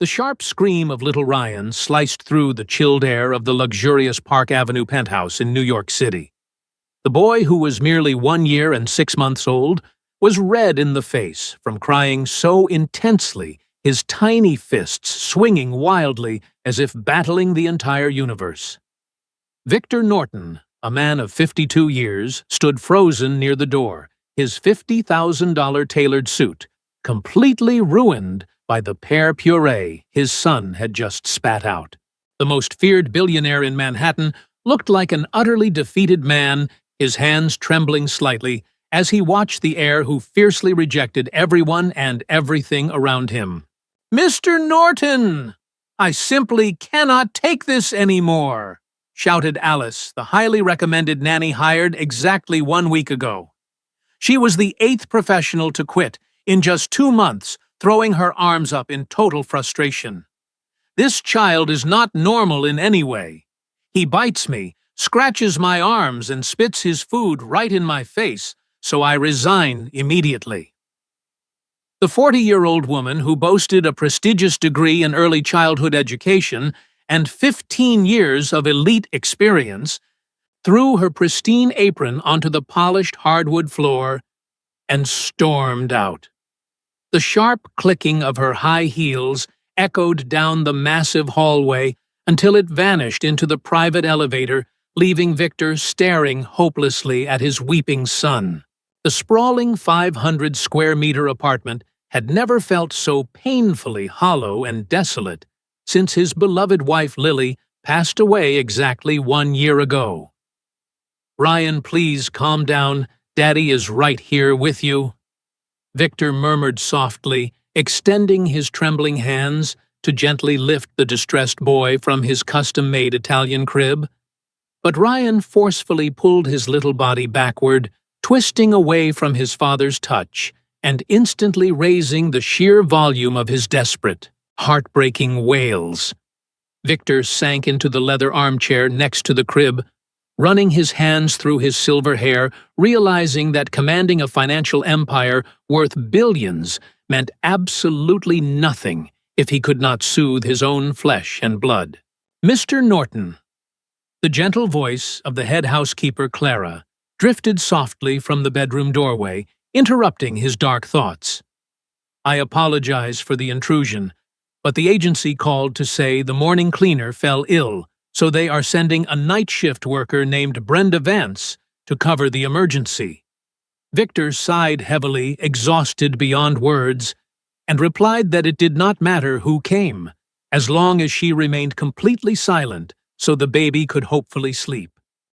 The sharp scream of little Ryan sliced through the chilled air of the luxurious Park Avenue penthouse in New York City. The boy, who was merely 1 year and 6 months old, was red in the face from crying so intensely, his tiny fists swinging wildly as if battling the entire universe. Victor Norton, a man of 52 years, stood frozen near the door, his $50,000 tailored suit completely ruined by the pear puree his son had just spat out. The most feared billionaire in Manhattan looked like an utterly defeated man, his hands trembling slightly as he watched the heir who fiercely rejected everyone and everything around him. "Mr. Norton! I simply cannot take this anymore!" shouted Alice, the highly recommended nanny hired exactly 1 week ago. She was the 8th professional to quit in just 2 months, throwing her arms up in total frustration. "This child is not normal in any way. He bites me, scratches my arms, and spits his food right in my face, so I resign immediately." The 40-year-old woman, who boasted a prestigious degree in early childhood education and 15 years of elite experience, threw her pristine apron onto the polished hardwood floor and stormed out. The sharp clicking of her high heels echoed down the massive hallway until it vanished into the private elevator, leaving Victor staring hopelessly at his weeping son. The sprawling 500-square-meter apartment had never felt so painfully hollow and desolate since his beloved wife Lily passed away exactly 1 year ago. "Ryan, please calm down. Daddy is right here with you," Victor murmured softly, extending his trembling hands to gently lift the distressed boy from his custom-made Italian crib. But Ryan forcefully pulled his little body backward, twisting away from his father's touch and instantly raising the sheer volume of his desperate, heartbreaking wails. Victor sank into the leather armchair next to the crib, running his hands through his silver hair, realizing that commanding a financial empire worth billions meant absolutely nothing if he could not soothe his own flesh and blood. "Mr. Norton." The gentle voice of the head housekeeper, Clara, drifted softly from the bedroom doorway, interrupting his dark thoughts. "I apologize for the intrusion, but the agency called to say the morning cleaner fell ill, so they are sending a night shift worker named Brenda Vance to cover the emergency." Victor sighed heavily, exhausted beyond words, and replied that it did not matter who came, as long as she remained completely silent so the baby could hopefully sleep.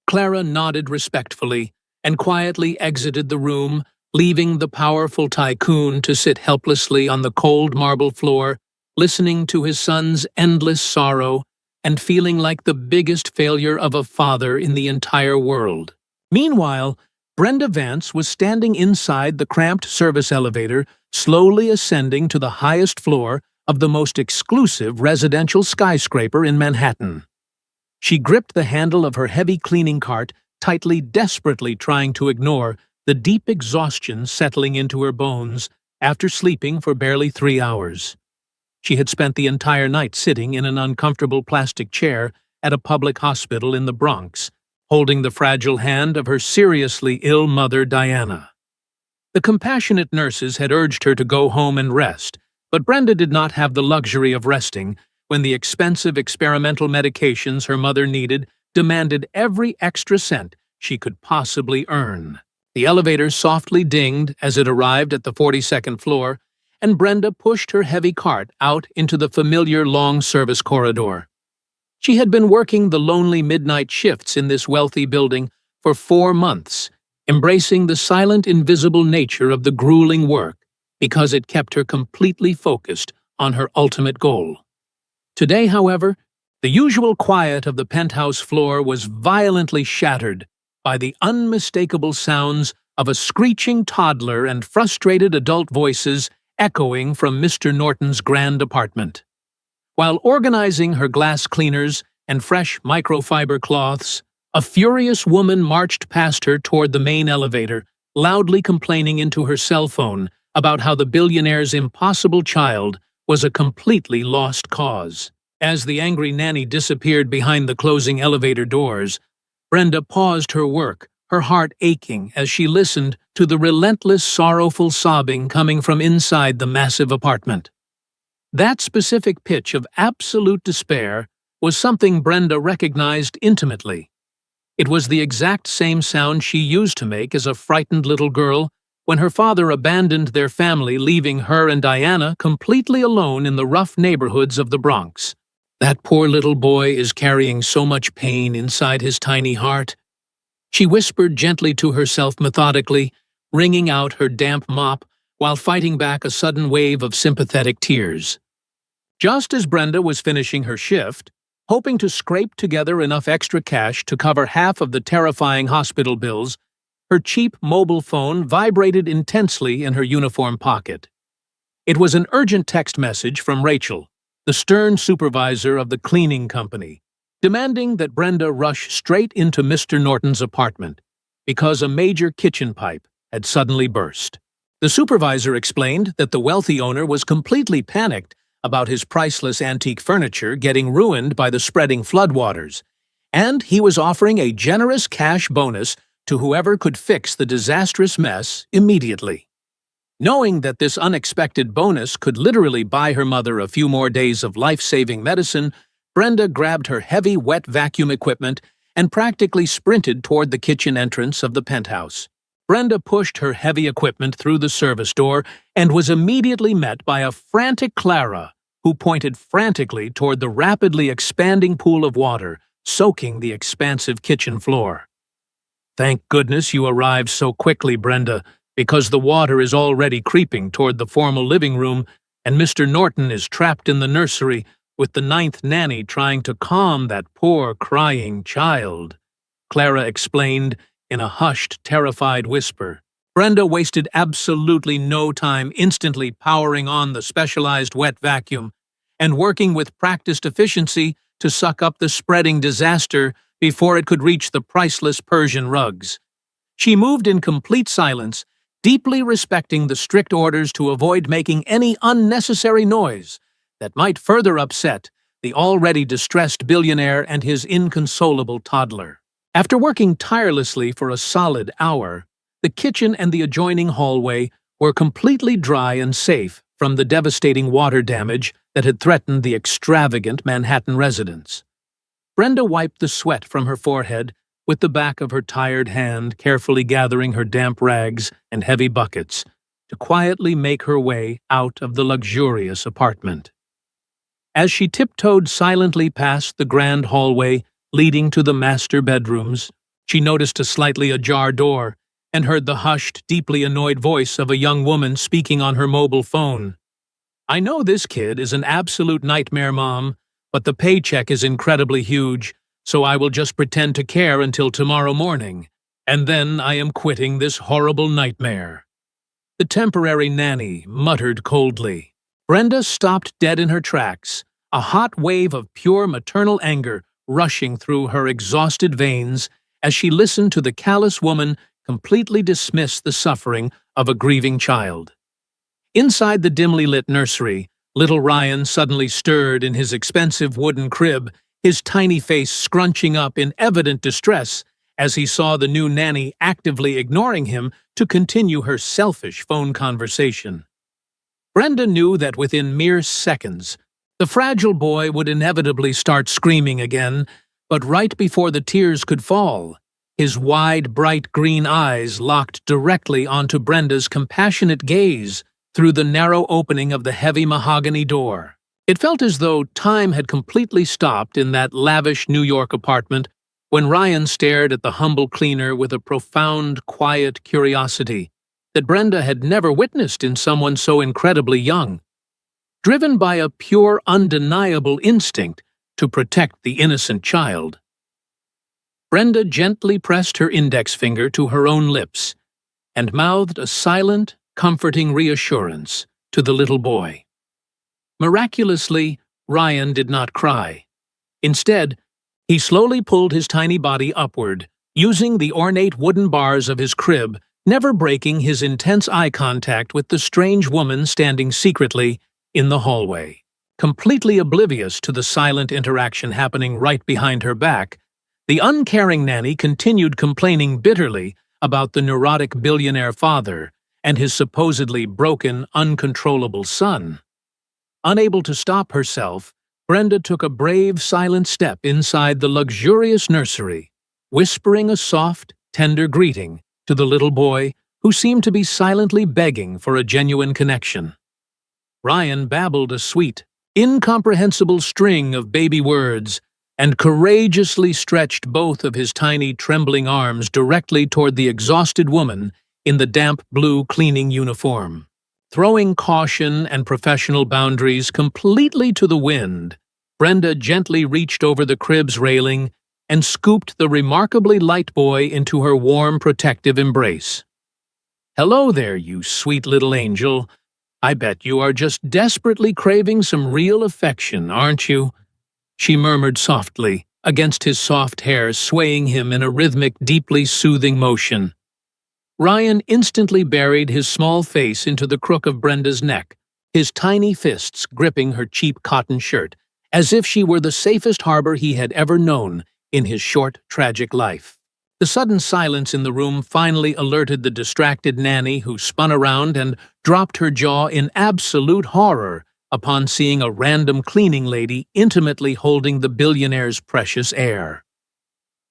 Clara nodded respectfully and quietly exited the room, leaving the powerful tycoon to sit helplessly on the cold marble floor, listening to his son's endless sorrow and feeling like the biggest failure of a father in the entire world. Meanwhile, Brenda Vance was standing inside the cramped service elevator, slowly ascending to the highest floor of the most exclusive residential skyscraper in Manhattan. She gripped the handle of her heavy cleaning cart tightly, desperately trying to ignore the deep exhaustion settling into her bones after sleeping for barely 3 hours. She had spent the entire night sitting in an uncomfortable plastic chair at a public hospital in the Bronx, holding the fragile hand of her seriously ill mother, Diana. The compassionate nurses had urged her to go home and rest, but Brenda did not have the luxury of resting when the expensive experimental medications her mother needed demanded every extra cent she could possibly earn. The elevator softly dinged as it arrived at the 42nd floor, and Brenda pushed her heavy cart out into the familiar long service corridor. She had been working the lonely midnight shifts in this wealthy building for 4 months, embracing the silent, invisible nature of the grueling work because it kept her completely focused on her ultimate goal. Today, however, the usual quiet of the penthouse floor was violently shattered by the unmistakable sounds of a screeching toddler and frustrated adult voices echoing from Mr. Norton's grand apartment. While organizing her glass cleaners and fresh microfiber cloths, a furious woman marched past her toward the main elevator, loudly complaining into her cell phone about how the billionaire's impossible child was a completely lost cause. As the angry nanny disappeared behind the closing elevator doors, Brenda paused her work, her heart aching as she listened to the relentless, sorrowful sobbing coming from inside the massive apartment. That specific pitch of absolute despair was something Brenda recognized intimately. It was the exact same sound she used to make as a frightened little girl when her father abandoned their family, leaving her and Diana completely alone in the rough neighborhoods of the Bronx. "That poor little boy is carrying so much pain inside his tiny heart," she whispered gently to herself methodically, wringing out her damp mop while fighting back a sudden wave of sympathetic tears. Just as Brenda was finishing her shift, hoping to scrape together enough extra cash to cover half of the terrifying hospital bills, her cheap mobile phone vibrated intensely in her uniform pocket. It was an urgent text message from Rachel, the stern supervisor of the cleaning company, demanding that Brenda rush straight into Mr. Norton's apartment because a major kitchen pipe had suddenly burst. The supervisor explained that the wealthy owner was completely panicked about his priceless antique furniture getting ruined by the spreading floodwaters, and he was offering a generous cash bonus to whoever could fix the disastrous mess immediately. Knowing that this unexpected bonus could literally buy her mother a few more days of life-saving medicine, Brenda grabbed her heavy wet vacuum equipment and practically sprinted toward the kitchen entrance of the penthouse. Brenda pushed her heavy equipment through the service door and was immediately met by a frantic Clara, who pointed frantically toward the rapidly expanding pool of water soaking the expansive kitchen floor. "Thank goodness you arrived so quickly, Brenda, because the water is already creeping toward the formal living room, and Mr. Norton is trapped in the nursery with the 9th nanny trying to calm that poor crying child," Clara explained in a hushed, terrified whisper. Brenda wasted absolutely no time instantly powering on the specialized wet vacuum and working with practiced efficiency to suck up the spreading disaster before it could reach the priceless Persian rugs. She moved in complete silence, deeply respecting the strict orders to avoid making any unnecessary noise that might further upset the already distressed billionaire and his inconsolable toddler. After working tirelessly for a solid hour, the kitchen and the adjoining hallway were completely dry and safe from the devastating water damage that had threatened the extravagant Manhattan residence. Brenda wiped the sweat from her forehead with the back of her tired hand, carefully gathering her damp rags and heavy buckets to quietly make her way out of the luxurious apartment. As she tiptoed silently past the grand hallway leading to the master bedrooms, she noticed a slightly ajar door and heard the hushed, deeply annoyed voice of a young woman speaking on her mobile phone. "I know this kid is an absolute nightmare, Mom, but the paycheck is incredibly huge, so I will just pretend to care until tomorrow morning, and then I am quitting this horrible nightmare," the temporary nanny muttered coldly. Brenda stopped dead in her tracks, a hot wave of pure maternal anger rushing through her exhausted veins as she listened to the callous woman completely dismiss the suffering of a grieving child. Inside the dimly lit nursery, little Ryan suddenly stirred in his expensive wooden crib, his tiny face scrunching up in evident distress as he saw the new nanny actively ignoring him to continue her selfish phone conversation. Brenda knew that within mere seconds, the fragile boy would inevitably start screaming again, but right before the tears could fall, his wide, bright green eyes locked directly onto Brenda's compassionate gaze through the narrow opening of the heavy mahogany door. It felt as though time had completely stopped in that lavish New York apartment when Ryan stared at the humble cleaner with a profound, quiet curiosity that Brenda had never witnessed in someone so incredibly young. Driven by a pure, undeniable instinct to protect the innocent child, Brenda gently pressed her index finger to her own lips and mouthed a silent, comforting reassurance to the little boy. Miraculously, Ryan did not cry. Instead, he slowly pulled his tiny body upward, using the ornate wooden bars of his crib, never breaking his intense eye contact with the strange woman standing secretly in the hallway. Completely oblivious to the silent interaction happening right behind her back, the uncaring nanny continued complaining bitterly about the neurotic billionaire father and his supposedly broken, uncontrollable son. Unable to stop herself, Brenda took a brave, silent step inside the luxurious nursery, whispering a soft, tender greeting to the little boy who seemed to be silently begging for a genuine connection. Ryan babbled a sweet, incomprehensible string of baby words and courageously stretched both of his tiny, trembling arms directly toward the exhausted woman in the damp blue cleaning uniform. Throwing caution and professional boundaries completely to the wind, Brenda gently reached over the crib's railing and scooped the remarkably light boy into her warm, protective embrace. "Hello there, you sweet little angel. I bet you are just desperately craving some real affection, aren't you?" she murmured softly, against his soft hair, swaying him in a rhythmic, deeply soothing motion. Ryan instantly buried his small face into the crook of Brenda's neck, his tiny fists gripping her cheap cotton shirt, as if she were the safest harbor he had ever known in his short, tragic life. The sudden silence in the room finally alerted the distracted nanny, who spun around and dropped her jaw in absolute horror upon seeing a random cleaning lady intimately holding the billionaire's precious heir.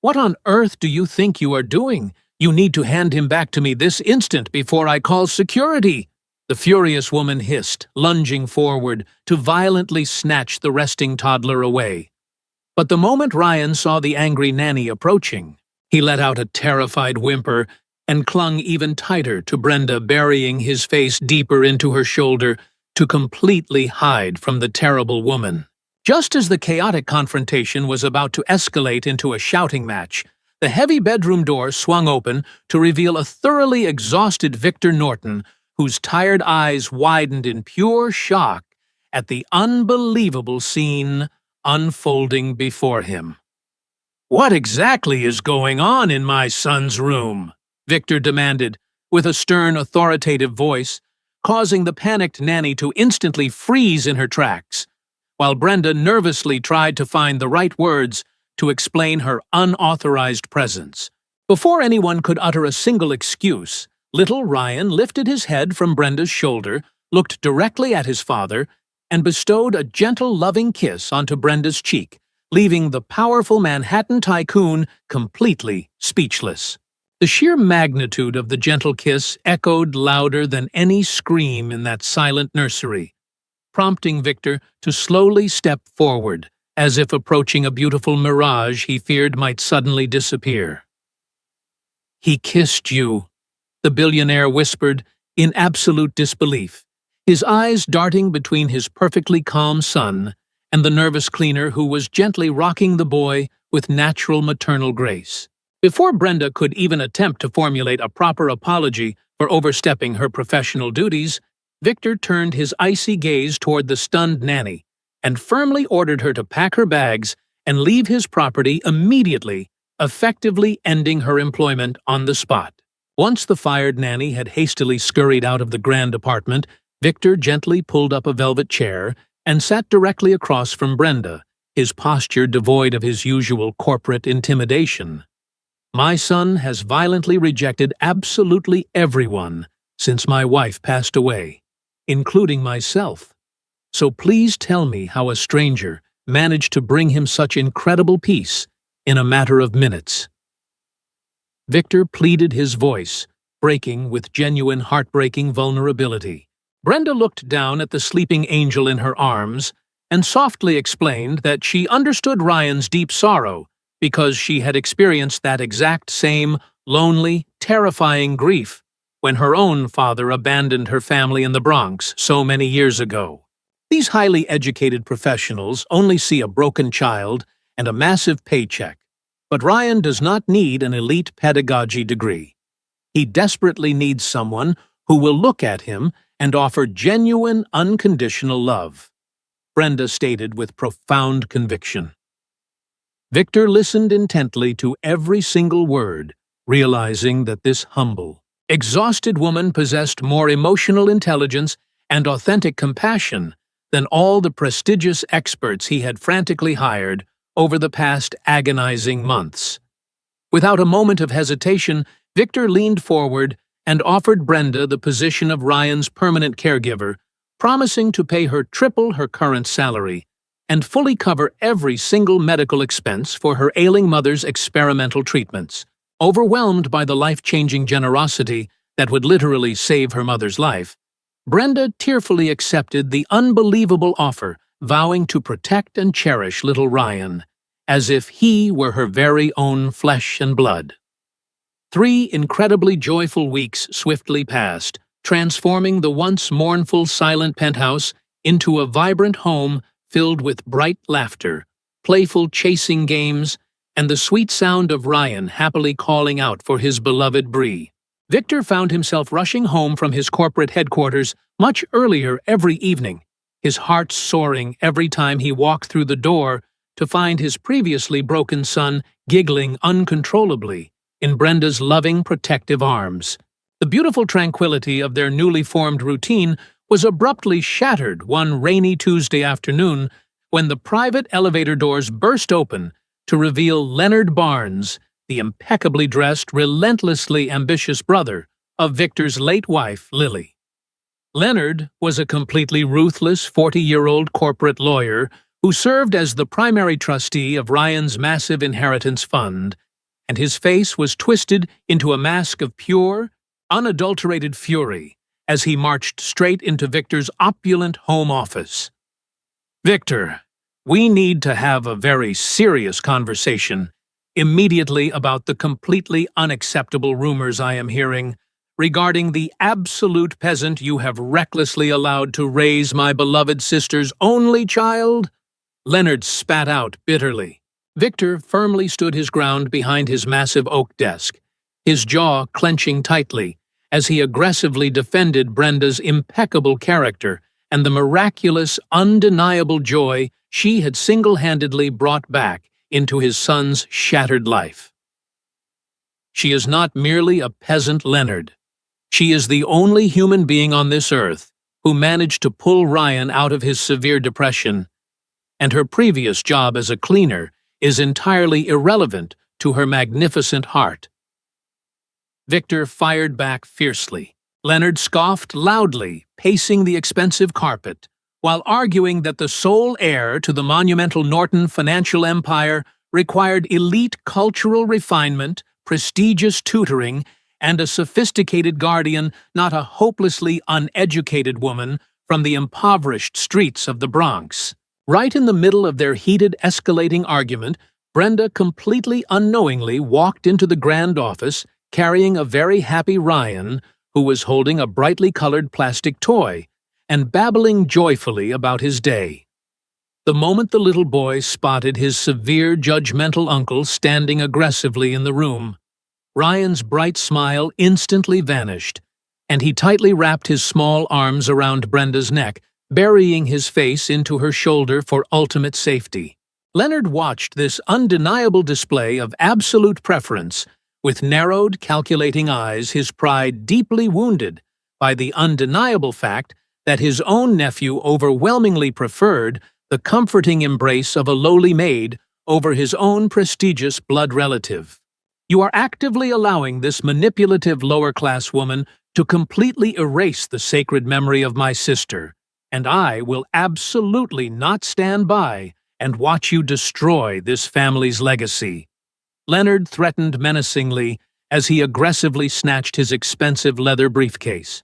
"What on earth do you think you are doing? You need to hand him back to me this instant before I call security," the furious woman hissed, lunging forward to violently snatch the resting toddler away. But the moment Ryan saw the angry nanny approaching, he let out a terrified whimper and clung even tighter to Brenda, burying his face deeper into her shoulder to completely hide from the terrible woman. Just as the chaotic confrontation was about to escalate into a shouting match, the heavy bedroom door swung open to reveal a thoroughly exhausted Victor Norton, whose tired eyes widened in pure shock at the unbelievable scene unfolding before him. "What exactly is going on in my son's room?" Victor demanded, with a stern, authoritative voice, causing the panicked nanny to instantly freeze in her tracks, while Brenda nervously tried to find the right words to explain her unauthorized presence. Before anyone could utter a single excuse, little Ryan lifted his head from Brenda's shoulder, looked directly at his father, and bestowed a gentle, loving kiss onto Brenda's cheek, leaving the powerful Manhattan tycoon completely speechless. The sheer magnitude of the gentle kiss echoed louder than any scream in that silent nursery, prompting Victor to slowly step forward, as if approaching a beautiful mirage he feared might suddenly disappear. "He kissed you," the billionaire whispered in absolute disbelief, his eyes darting between his perfectly calm son and the nervous cleaner who was gently rocking the boy with natural maternal grace. Before Brenda could even attempt to formulate a proper apology for overstepping her professional duties, Victor turned his icy gaze toward the stunned nanny and firmly ordered her to pack her bags and leave his property immediately, effectively ending her employment on the spot. Once the fired nanny had hastily scurried out of the grand apartment, Victor gently pulled up a velvet chair and sat directly across from Brenda, his posture devoid of his usual corporate intimidation. "My son has violently rejected absolutely everyone since my wife passed away, including myself. So please tell me how a stranger managed to bring him such incredible peace in a matter of minutes." Victor pleaded, his voice breaking with genuine heartbreaking vulnerability. Brenda looked down at the sleeping angel in her arms and softly explained that she understood Ryan's deep sorrow because she had experienced that exact same lonely, terrifying grief when her own father abandoned her family in the Bronx so many years ago. These highly educated professionals only see a broken child and a massive paycheck, but Ryan does not need an elite pedagogy degree. He desperately needs someone who will look at him and offer genuine, unconditional love, Brenda stated with profound conviction. Victor listened intently to every single word, realizing that this humble, exhausted woman possessed more emotional intelligence and authentic compassion than all the prestigious experts he had frantically hired over the past agonizing months. Without a moment of hesitation, Victor leaned forward and offered Brenda the position of Ryan's permanent caregiver, promising to pay her triple her current salary and fully cover every single medical expense for her ailing mother's experimental treatments. Overwhelmed by the life-changing generosity that would literally save her mother's life, Brenda tearfully accepted the unbelievable offer, vowing to protect and cherish little Ryan, as if he were her very own flesh and blood. 3 incredibly joyful weeks swiftly passed, transforming the once mournful, silent penthouse into a vibrant home filled with bright laughter, playful chasing games, and the sweet sound of Ryan happily calling out for his beloved Bree. Victor found himself rushing home from his corporate headquarters much earlier every evening, his heart soaring every time he walked through the door to find his previously broken son giggling uncontrollably in Brenda's loving, protective arms. The beautiful tranquility of their newly formed routine was abruptly shattered one rainy Tuesday afternoon when the private elevator doors burst open to reveal Leonard Barnes, the impeccably dressed, relentlessly ambitious brother of Victor's late wife, Lily. Leonard was a completely ruthless 40-year-old corporate lawyer who served as the primary trustee of Ryan's massive inheritance fund, and his face was twisted into a mask of pure, unadulterated fury as he marched straight into Victor's opulent home office. "Victor, we need to have a very serious conversation immediately about the completely unacceptable rumors I am hearing regarding the absolute peasant you have recklessly allowed to raise my beloved sister's only child," Leonard spat out bitterly. Victor firmly stood his ground behind his massive oak desk, his jaw clenching tightly as he aggressively defended Brenda's impeccable character and the miraculous, undeniable joy she had single-handedly brought back into his son's shattered life. "She is not merely a peasant, Leonard. She is the only human being on this earth who managed to pull Ryan out of his severe depression, and her previous job as a cleaner is entirely irrelevant to her magnificent heart." Victor fired back fiercely. Leonard scoffed loudly, pacing the expensive carpet, while arguing that the sole heir to the monumental Norton financial empire required elite cultural refinement, prestigious tutoring, and a sophisticated guardian, not a hopelessly uneducated woman from the impoverished streets of the Bronx. Right in the middle of their heated, escalating argument, Brenda completely unknowingly walked into the grand office carrying a very happy Ryan, who was holding a brightly colored plastic toy and babbling joyfully about his day. The moment the little boy spotted his severe, judgmental uncle standing aggressively in the room, Ryan's bright smile instantly vanished, and he tightly wrapped his small arms around Brenda's neck, burying his face into her shoulder for ultimate safety. Leonard watched this undeniable display of absolute preference with narrowed, calculating eyes, his pride deeply wounded by the undeniable fact that his own nephew overwhelmingly preferred the comforting embrace of a lowly maid over his own prestigious blood relative. "You are actively allowing this manipulative lower-class woman to completely erase the sacred memory of my sister, and I will absolutely not stand by and watch you destroy this family's legacy," Leonard threatened menacingly as he aggressively snatched his expensive leather briefcase.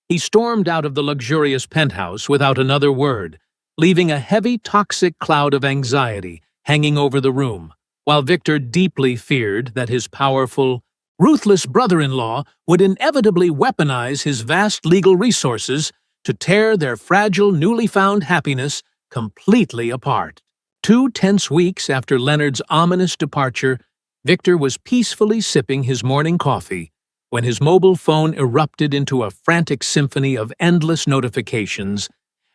He stormed out of the luxurious penthouse without another word, leaving a heavy, toxic cloud of anxiety hanging over the room, while Victor deeply feared that his powerful, ruthless brother-in-law would inevitably weaponize his vast legal resources to tear their fragile, newly found happiness completely apart. 2 tense weeks after Leonard's ominous departure, Victor was peacefully sipping his morning coffee when his mobile phone erupted into a frantic symphony of endless notifications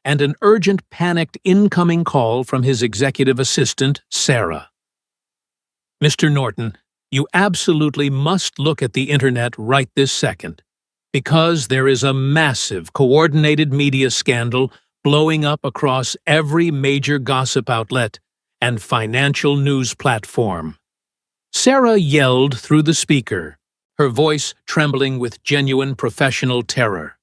and an urgent, panicked incoming call from his executive assistant, Sarah. "Mr. Norton, you absolutely must look at the internet right this second, because there is a massive, coordinated media scandal blowing up across every major gossip outlet and financial news platform. Sarah yelled through the speaker, her voice trembling with genuine professional terror.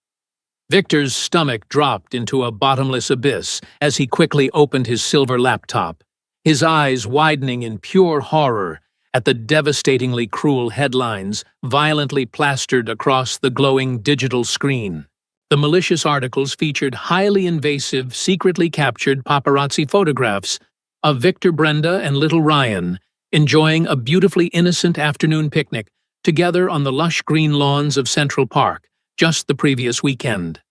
Victor's stomach dropped into a bottomless abyss as he quickly opened his silver laptop, his eyes widening in pure horror at the devastatingly cruel headlines violently plastered across the glowing digital screen. The malicious articles featured highly invasive, secretly captured paparazzi photographs of Victor, Brenda, and little Ryan enjoying a beautifully innocent afternoon picnic together on the lush green lawns of Central Park just the previous weekend.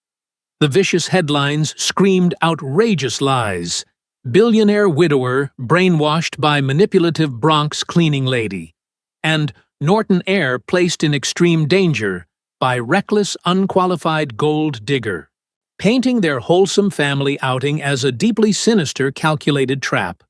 The vicious headlines screamed outrageous lies. Billionaire widower brainwashed by manipulative Bronx cleaning lady, and Norton heir placed in extreme danger by reckless, unqualified gold digger, painting their wholesome family outing as a deeply sinister, calculated trap.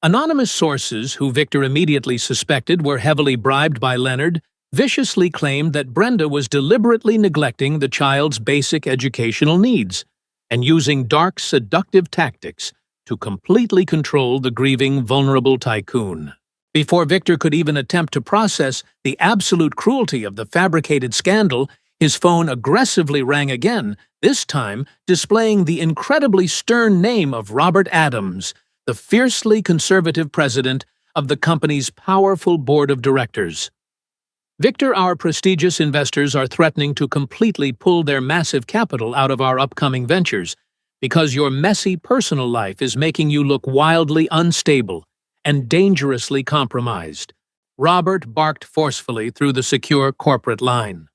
Anonymous sources, who Victor immediately suspected were heavily bribed by Leonard, viciously claimed that Brenda was deliberately neglecting the child's basic educational needs and using dark, seductive tactics to completely control the grieving, vulnerable tycoon. Before Victor could even attempt to process the absolute cruelty of the fabricated scandal, his phone aggressively rang again, this time displaying the incredibly stern name of Robert Adams, the fiercely conservative president of the company's powerful board of directors. Victor, our prestigious investors are threatening to completely pull their massive capital out of our upcoming ventures because your messy personal life is making you look wildly unstable and dangerously compromised. Robert barked forcefully through the secure corporate line.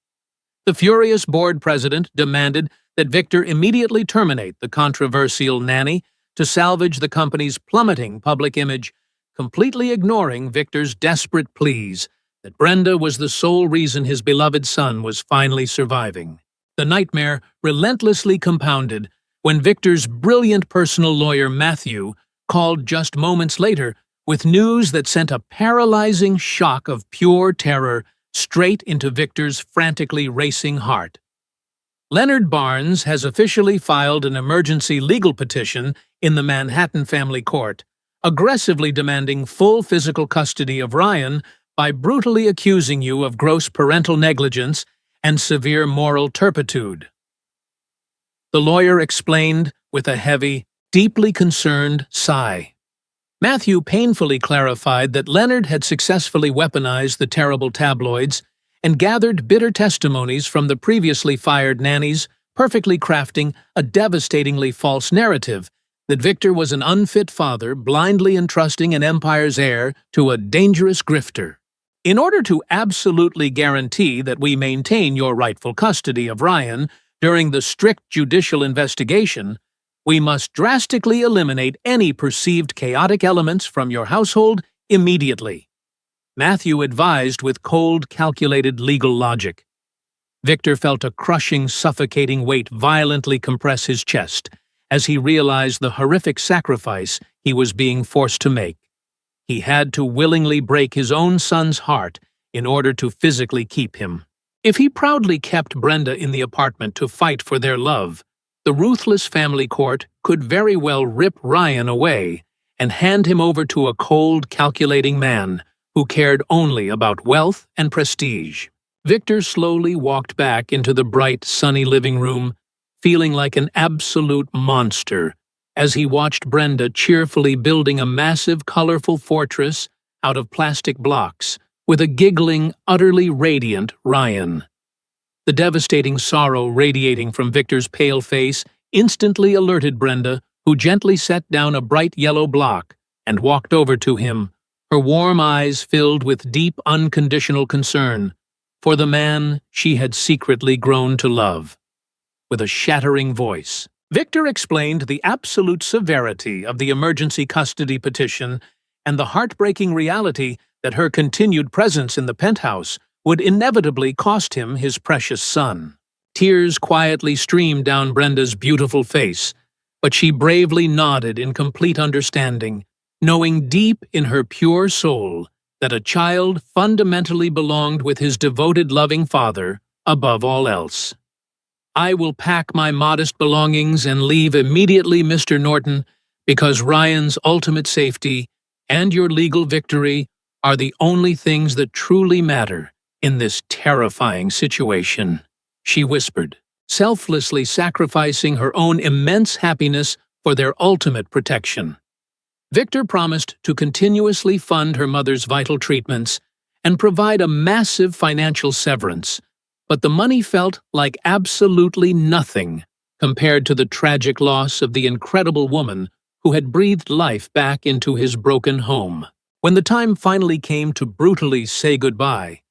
The furious board president demanded that Victor immediately terminate the controversial Nanny to salvage the company's plummeting public image, completely ignoring Victor's desperate pleas that Brenda was the sole reason his beloved son was finally surviving. The nightmare relentlessly compounded when Victor's brilliant personal lawyer Matthew called just moments later with news that sent a paralyzing shock of pure terror straight into Victor's frantically racing heart. Leonard Barnes has officially filed an emergency legal petition in the Manhattan family court, aggressively demanding full physical custody of Ryan by brutally accusing you of gross parental negligence and severe moral turpitude. The lawyer explained with a heavy, deeply concerned sigh. Matthew painfully clarified that Leonard had successfully weaponized the terrible tabloids and gathered bitter testimonies from the previously fired nannies, perfectly crafting a devastatingly false narrative that Victor was an unfit father blindly entrusting an empire's heir to a dangerous grifter. In order to absolutely guarantee that we maintain your rightful custody of Ryan during the strict judicial investigation, we must drastically eliminate any perceived chaotic elements from your household immediately. Matthew advised with cold, calculated legal logic. Victor felt a crushing, suffocating weight violently compress his chest as he realized the horrific sacrifice he was being forced to make. He had to willingly break his own son's heart in order to physically keep him. If he proudly kept Brenda in the apartment to fight for their love, the ruthless family court could very well rip Ryan away and hand him over to a cold, calculating man who cared only about wealth and prestige. Victor slowly walked back into the bright, sunny living room, feeling like an absolute monster as he watched Brenda cheerfully building a massive, colorful fortress out of plastic blocks with a giggling, utterly radiant Ryan. The devastating sorrow radiating from Victor's pale face instantly alerted Brenda, who gently set down a bright yellow block and walked over to him, her warm eyes filled with deep, unconditional concern for the man she had secretly grown to love. With a shattering voice, Victor explained the absolute severity of the emergency custody petition and the heartbreaking reality that her continued presence in the penthouse would inevitably cost him his precious son. Tears quietly streamed down Brenda's beautiful face, but she bravely nodded in complete understanding, knowing deep in her pure soul that a child fundamentally belonged with his devoted, loving father above all else. I will pack my modest belongings and leave immediately, Mr. Norton, because Ryan's ultimate safety and your legal victory are the only things that truly matter in this terrifying situation," she whispered, selflessly sacrificing her own immense happiness for their ultimate protection. Victor promised to continuously fund her mother's vital treatments and provide a massive financial severance, but the money felt like absolutely nothing compared to the tragic loss of the incredible woman who had breathed life back into his broken home. When the time finally came to brutally say goodbye,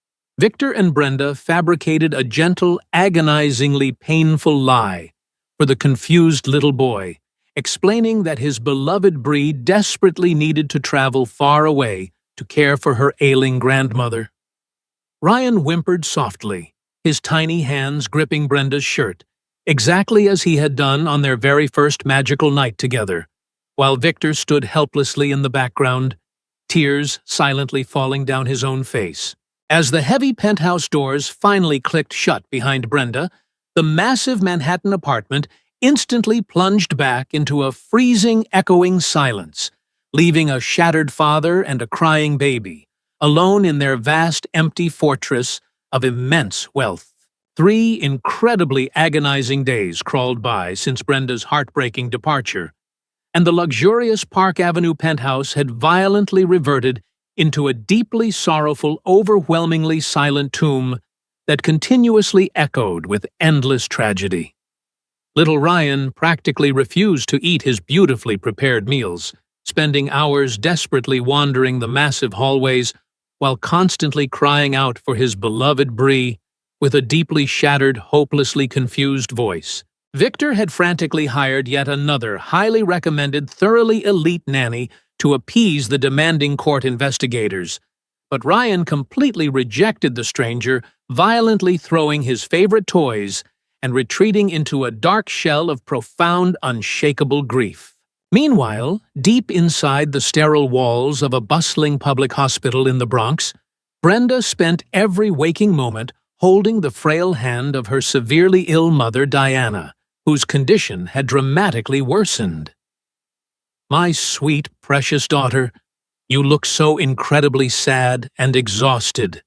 Victor and Brenda fabricated a gentle, agonizingly painful lie for the confused little boy, explaining that his beloved Bree desperately needed to travel far away to care for her ailing grandmother. Ryan whimpered softly, his tiny hands gripping Brenda's shirt, exactly as he had done on their very first magical night together, while Victor stood helplessly in the background, tears silently falling down his own face. As the heavy penthouse doors finally clicked shut behind Brenda, the massive Manhattan apartment instantly plunged back into a freezing, echoing silence, leaving a shattered father and a crying baby, alone in their vast, empty fortress of immense wealth. 3 incredibly agonizing days crawled by since Brenda's heartbreaking departure, and the luxurious Park Avenue penthouse had violently reverted into a deeply sorrowful, overwhelmingly silent tomb that continuously echoed with endless tragedy. Little Ryan practically refused to eat his beautifully prepared meals, spending hours desperately wandering the massive hallways while constantly crying out for his beloved Bree with a deeply shattered, hopelessly confused voice. Victor had frantically hired yet another highly recommended, thoroughly elite nanny to appease the demanding court investigators, but Ryan completely rejected the stranger, violently throwing his favorite toys and retreating into a dark shell of profound, unshakable grief. Meanwhile, deep inside the sterile walls of a bustling public hospital in the Bronx, Brenda spent every waking moment holding the frail hand of her severely ill mother, Diana, whose condition had dramatically worsened. "My sweet, precious daughter, you look so incredibly sad and exhausted.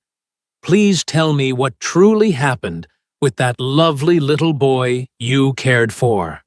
Please tell me what truly happened with that lovely little boy you cared for,"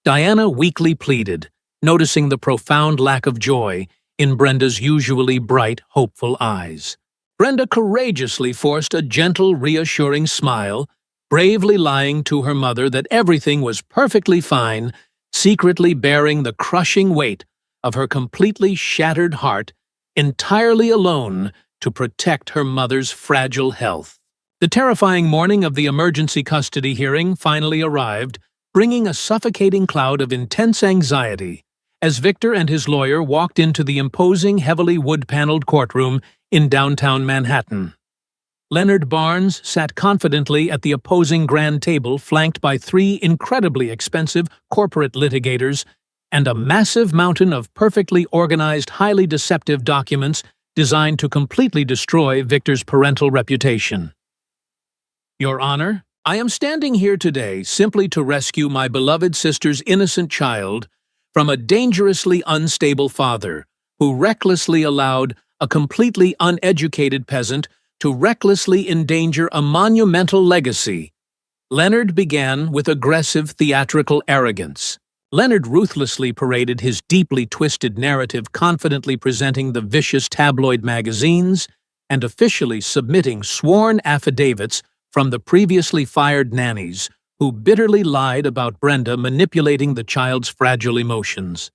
Diana weakly pleaded, noticing the profound lack of joy in Brenda's usually bright, hopeful eyes. Brenda courageously forced a gentle, reassuring smile, bravely lying to her mother that everything was perfectly fine, secretly bearing the crushing weight of her completely shattered heart, entirely alone to protect her mother's fragile health. The terrifying morning of the emergency custody hearing finally arrived, bringing a suffocating cloud of intense anxiety as Victor and his lawyer walked into the imposing, heavily wood-paneled courtroom in downtown Manhattan. Leonard Barnes sat confidently at the opposing grand table, flanked by 3 incredibly expensive corporate litigators and a massive mountain of perfectly organized, highly deceptive documents designed to completely destroy Victor's parental reputation. "Your Honor, I am standing here today simply to rescue my beloved sister's innocent child from a dangerously unstable father who recklessly allowed a completely uneducated peasant to recklessly endanger a monumental legacy," Leonard began with aggressive theatrical arrogance. Leonard ruthlessly paraded his deeply twisted narrative, confidently presenting the vicious tabloid magazines and officially submitting sworn affidavits from the previously fired nannies who bitterly lied about Brenda manipulating the child's fragile emotions.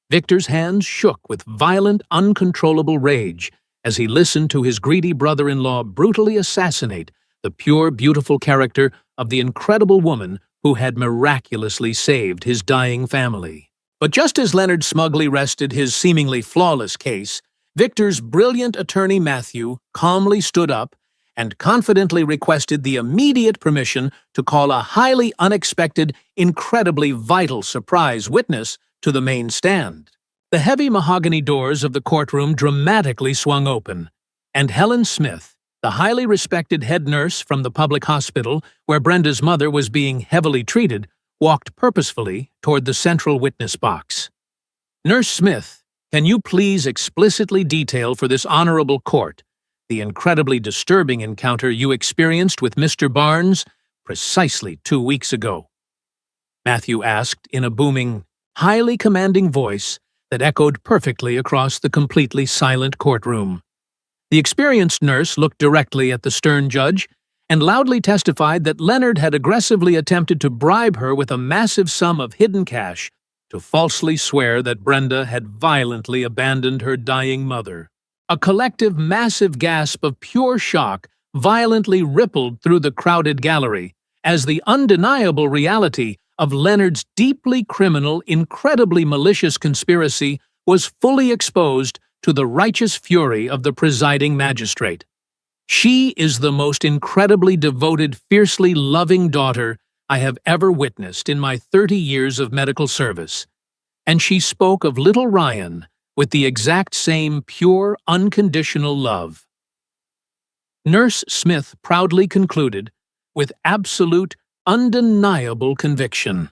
Victor's hands shook with violent, uncontrollable rage as he listened to his greedy brother-in-law brutally assassinate the pure, beautiful character of the incredible woman who had miraculously saved his dying family. But just as Leonard smugly rested his seemingly flawless case, Victor's brilliant attorney Matthew calmly stood up and confidently requested the immediate permission to call a highly unexpected, incredibly vital surprise witness to the main stand. The heavy mahogany doors of the courtroom dramatically swung open, and Helen Smith, The highly respected head nurse from the public hospital, where Brenda's mother was being heavily treated, walked purposefully toward the central witness box. "Nurse Smith, can you please explicitly detail for this honorable court the incredibly disturbing encounter you experienced with Mr. Barnes precisely 2 weeks ago?" Matthew asked in a booming, highly commanding voice that echoed perfectly across the completely silent courtroom. The experienced nurse looked directly at the stern judge and loudly testified that Leonard had aggressively attempted to bribe her with a massive sum of hidden cash to falsely swear that Brenda had violently abandoned her dying mother. A collective massive gasp of pure shock violently rippled through the crowded gallery as the undeniable reality of Leonard's deeply criminal, incredibly malicious conspiracy was fully exposed to the righteous fury of the presiding magistrate. "She is the most incredibly devoted, fiercely loving daughter I have ever witnessed in my 30 years of medical service." And she spoke of little Ryan with the exact same pure, unconditional love. Nurse Smith proudly concluded, with absolute, undeniable conviction.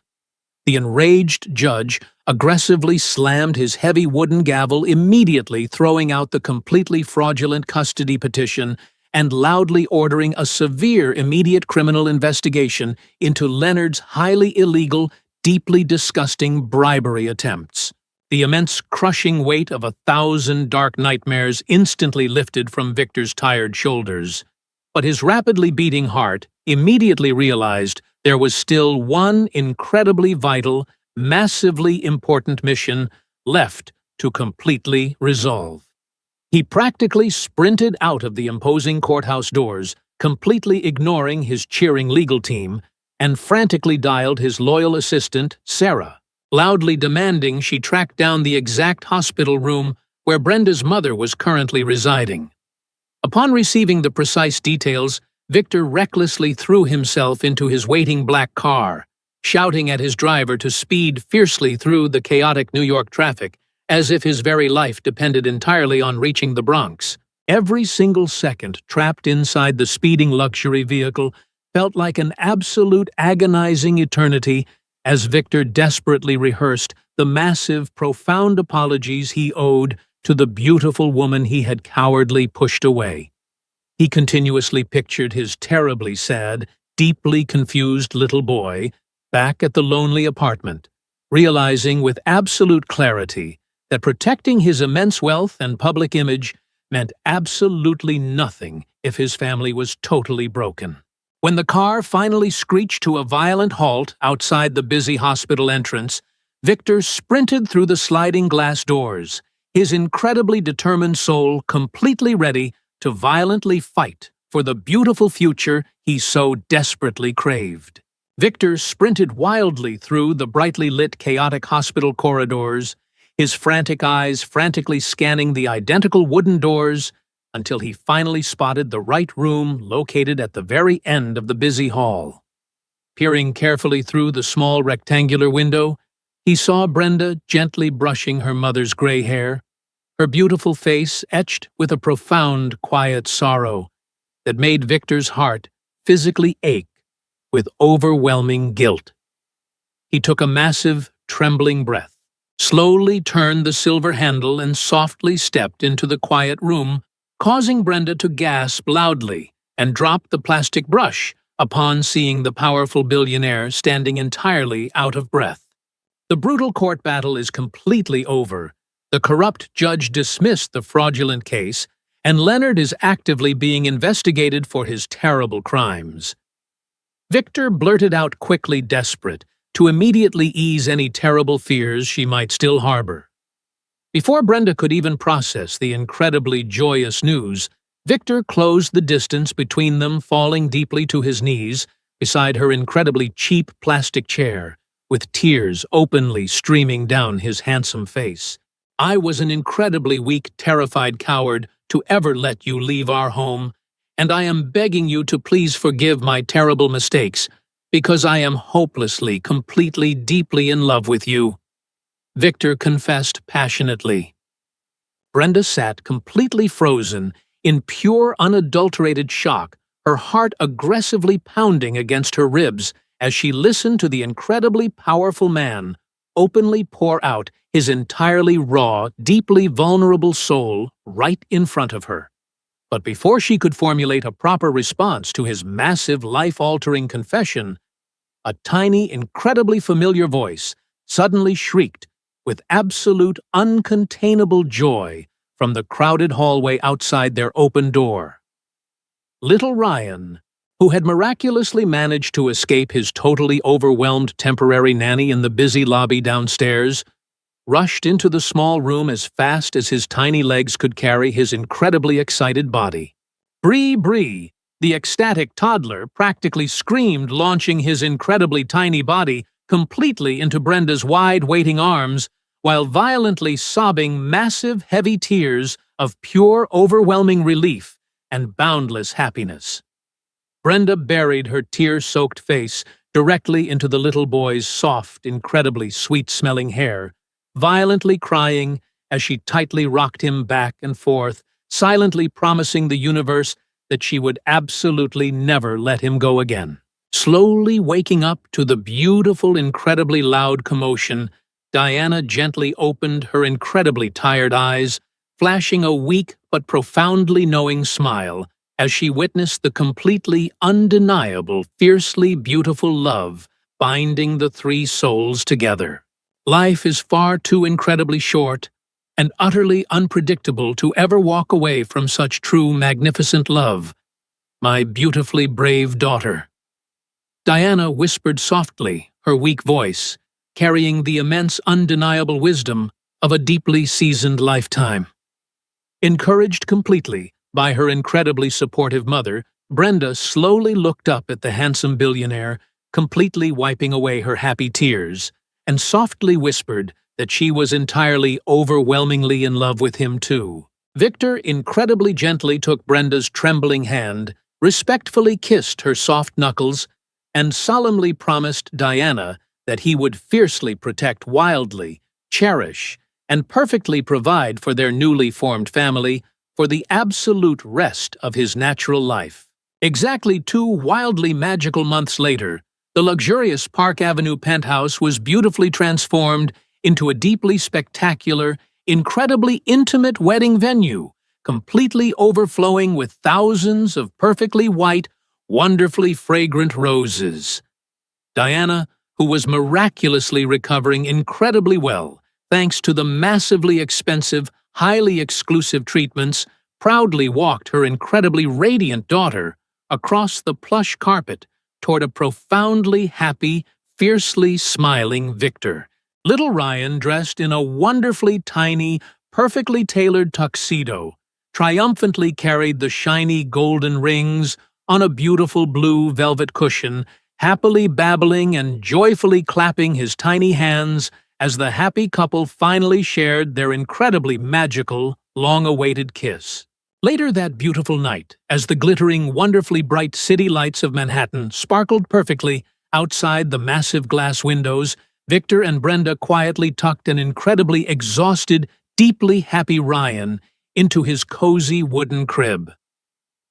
The enraged judge aggressively slammed his heavy wooden gavel, immediately throwing out the completely fraudulent custody petition and loudly ordering a severe immediate criminal investigation into Leonard's highly illegal, deeply disgusting bribery attempts. The immense crushing weight of 1,000 dark nightmares instantly lifted from Victor's tired shoulders. But his rapidly beating heart immediately realized there was still one incredibly vital, massively important mission left to completely resolve. He practically sprinted out of the imposing courthouse doors, completely ignoring his cheering legal team, and frantically dialed his loyal assistant, Sarah, loudly demanding she track down the exact hospital room where Brenda's mother was currently residing. Upon receiving the precise details, Victor recklessly threw himself into his waiting black car, shouting at his driver to speed fiercely through the chaotic New York traffic, as if his very life depended entirely on reaching the Bronx. Every single second trapped inside the speeding luxury vehicle felt like an absolute agonizing eternity as Victor desperately rehearsed the massive, profound apologies he owed to the beautiful woman he had cowardly pushed away. He continuously pictured his terribly sad, deeply confused little boy back at the lonely apartment, realizing with absolute clarity that protecting his immense wealth and public image meant absolutely nothing if his family was totally broken. When the car finally screeched to a violent halt outside the busy hospital entrance, Victor sprinted through the sliding glass doors, his incredibly determined soul completely ready to violently fight for the beautiful future he so desperately craved. Victor sprinted wildly through the brightly lit, chaotic hospital corridors, his frantic eyes frantically scanning the identical wooden doors until he finally spotted the right room located at the very end of the busy hall. Peering carefully through the small rectangular window, he saw Brenda gently brushing her mother's gray hair, her beautiful face etched with a profound, quiet sorrow that made Victor's heart physically ache with overwhelming guilt. He took a massive, trembling breath, slowly turned the silver handle and softly stepped into the quiet room, causing Brenda to gasp loudly and drop the plastic brush upon seeing the powerful billionaire standing entirely out of breath. The brutal court battle is completely over. The corrupt judge dismissed the fraudulent case, and Leonard is actively being investigated for his terrible crimes. Victor blurted out quickly, desperate to immediately ease any terrible fears she might still harbor. Before Brenda could even process the incredibly joyous news, Victor closed the distance between them, falling deeply to his knees beside her incredibly cheap plastic chair, with tears openly streaming down his handsome face. "I was an incredibly weak, terrified coward to ever let you leave our home, and I am begging you to please forgive my terrible mistakes, because I am hopelessly, completely, deeply in love with you," Victor confessed passionately. Brenda sat completely frozen in pure, unadulterated shock, her heart aggressively pounding against her ribs as she listened to the incredibly powerful man openly pour out his entirely raw, deeply vulnerable soul right in front of her. But before she could formulate a proper response to his massive, life-altering confession, a tiny, incredibly familiar voice suddenly shrieked with absolute, uncontainable joy from the crowded hallway outside their open door. Little Ryan, who had miraculously managed to escape his totally overwhelmed temporary nanny in the busy lobby downstairs, rushed into the small room as fast as his tiny legs could carry his incredibly excited body. Bree Bree, the ecstatic toddler, practically screamed, launching his incredibly tiny body completely into Brenda's wide, waiting arms, while violently sobbing massive, heavy tears of pure, overwhelming relief and boundless happiness. Brenda buried her tear-soaked face directly into the little boy's soft, incredibly sweet-smelling hair, violently crying as she tightly rocked him back and forth, silently promising the universe that she would absolutely never let him go again. Slowly waking up to the beautiful, incredibly loud commotion, Diana gently opened her incredibly tired eyes, flashing a weak but profoundly knowing smile as she witnessed the completely undeniable, fiercely beautiful love binding the three souls together. Life is far too incredibly short and utterly unpredictable to ever walk away from such true, magnificent love, my beautifully brave daughter. Diana whispered softly, her weak voice carrying the immense, undeniable wisdom of a deeply seasoned lifetime. Encouraged completely by her incredibly supportive mother, Brenda slowly looked up at the handsome billionaire, completely wiping away her happy tears, and softly whispered that she was entirely, overwhelmingly in love with him too. Victor incredibly gently took Brenda's trembling hand, respectfully kissed her soft knuckles, and solemnly promised Diana that he would fiercely protect, wildly, cherish, and perfectly provide for their newly formed family for the absolute rest of his natural life. Exactly 2 wildly magical months later, the luxurious Park Avenue penthouse was beautifully transformed into a deeply spectacular, incredibly intimate wedding venue, completely overflowing with thousands of perfectly white, wonderfully fragrant roses. Diana, who was miraculously recovering incredibly well, thanks to the massively expensive, highly exclusive treatments, proudly walked her incredibly radiant daughter across the plush carpet toward a profoundly happy, fiercely smiling Victor. Little Ryan, dressed in a wonderfully tiny, perfectly tailored tuxedo, triumphantly carried the shiny golden rings on a beautiful blue velvet cushion, happily babbling and joyfully clapping his tiny hands as the happy couple finally shared their incredibly magical, long-awaited kiss. Later that beautiful night, as the glittering, wonderfully bright city lights of Manhattan sparkled perfectly outside the massive glass windows, Victor and Brenda quietly tucked an incredibly exhausted, deeply happy Ryan into his cozy wooden crib.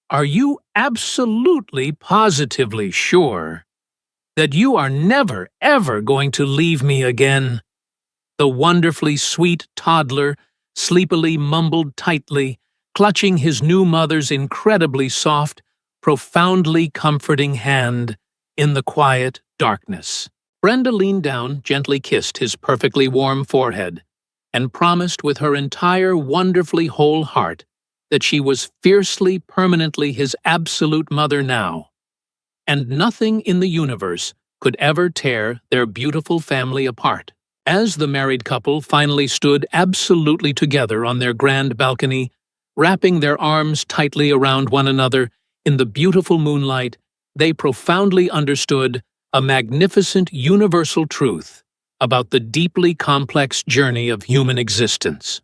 "Are you absolutely positively sure that you are never, ever going to leave me again?" The wonderfully sweet toddler sleepily mumbled tightly, clutching his new mother's incredibly soft, profoundly comforting hand in the quiet darkness. Brenda leaned down, gently kissed his perfectly warm forehead, and promised with her entire wonderfully whole heart that she was fiercely, permanently his absolute mother now, and nothing in the universe could ever tear their beautiful family apart. As the married couple finally stood absolutely together on their grand balcony, wrapping their arms tightly around one another in the beautiful moonlight, they profoundly understood a magnificent universal truth about the deeply complex journey of human existence.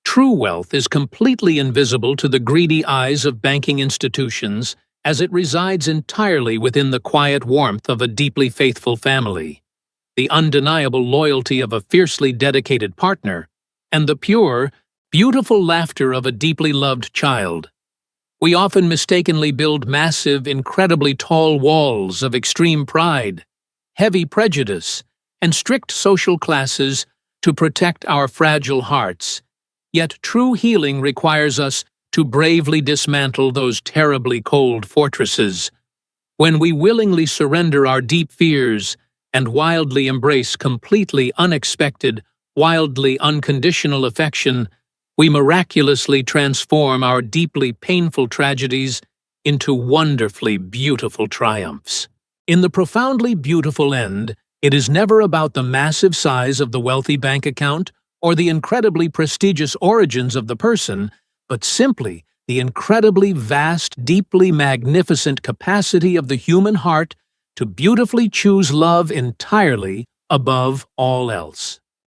True wealth is completely invisible to the greedy eyes of banking institutions, as it resides entirely within the quiet warmth of a deeply faithful family, the undeniable loyalty of a fiercely dedicated partner, and the pure, beautiful laughter of a deeply loved child. We often mistakenly build massive, incredibly tall walls of extreme pride, heavy prejudice, and strict social classes to protect our fragile hearts. Yet true healing requires us to bravely dismantle those terribly cold fortresses. When we willingly surrender our deep fears and wildly embrace completely unexpected, wildly unconditional affection, we miraculously transform our deeply painful tragedies into wonderfully beautiful triumphs. In the profoundly beautiful end, it is never about the massive size of the wealthy bank account or the incredibly prestigious origins of the person, but simply the incredibly vast, deeply magnificent capacity of the human heart to beautifully choose love entirely above all else.